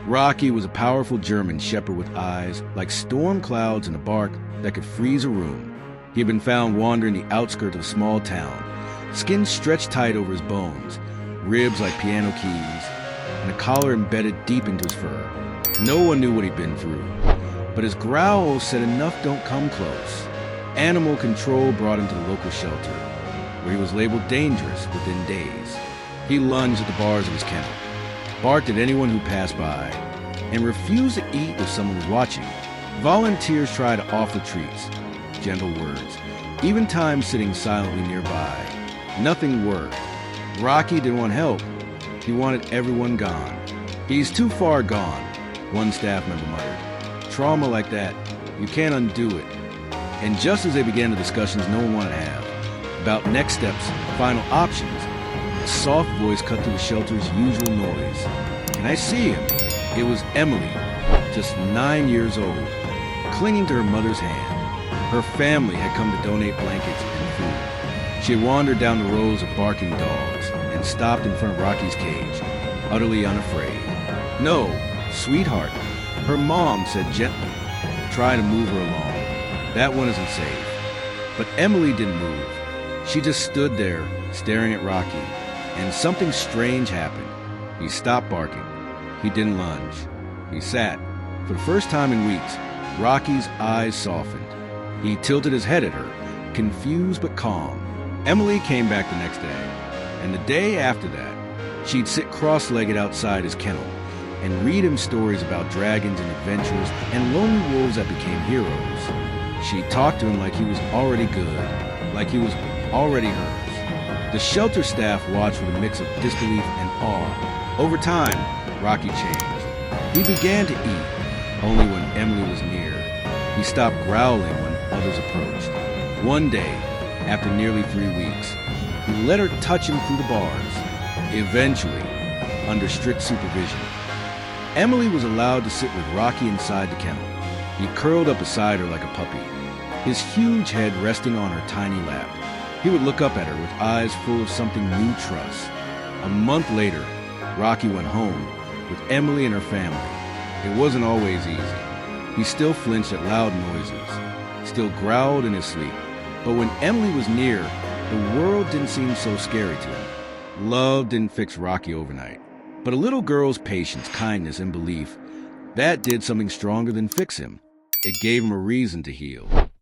Rocky was a powerful German shepherd with eyes like storm clouds and a bark that could freeze a room. He had been found wandering the outskirts of a small town, skin stretched tight over his bones, ribs like piano keys, and a collar embedded deep into his fur. No one knew what he'd been through, but his growl said enough don't come close. Animal control brought him to the local shelter, where he was labeled dangerous within days. He lunged at the bars of his kennel, barked at anyone who passed by, and refused to eat if someone was watching. Volunteers tried to offer treats, gentle words, even time sitting silently nearby. Nothing worked. Rocky didn't want help. He wanted everyone gone. "He's too far gone," one staff member muttered. "Trauma like that, you can't undo it." And just as they began the discussions no one wanted to have, about next steps, final options, a soft voice cut through the shelter's usual noise. "Can I see him?" It was Emily, just 9 years old, clinging to her mother's hand. Her family had come to donate blankets and food. She had wandered down the rows of barking dogs and stopped in front of Rocky's cage, utterly unafraid. "No, sweetheart," her mom said gently, trying to move her along. "That one isn't safe." But Emily didn't move. She just stood there, staring at Rocky, and something strange happened. He stopped barking. He didn't lunge. He sat. For the first time in weeks, Rocky's eyes softened. He tilted his head at her, confused but calm. Emily came back the next day, and the day after that, she'd sit cross-legged outside his kennel and read him stories about dragons and adventures and lonely wolves that became heroes. She talked to him like he was already good, like he was already hers. The shelter staff watched with a mix of disbelief and awe. Over time, Rocky changed. He began to eat only when Emily was near. He stopped growling when others approached. One day, after nearly 3 weeks, he let her touch him through the bars. Eventually, under strict supervision, Emily was allowed to sit with Rocky inside the kennel. He curled up beside her like a puppy, his huge head resting on her tiny lap. He would look up at her with eyes full of something new trust. A month later, Rocky went home with Emily and her family. It wasn't always easy. He still flinched at loud noises, still growled in his sleep. But when Emily was near, the world didn't seem so scary to him. Love didn't fix Rocky overnight, but a little girl's patience, kindness, and belief, that did something stronger than fix him. It gave him a reason to heal.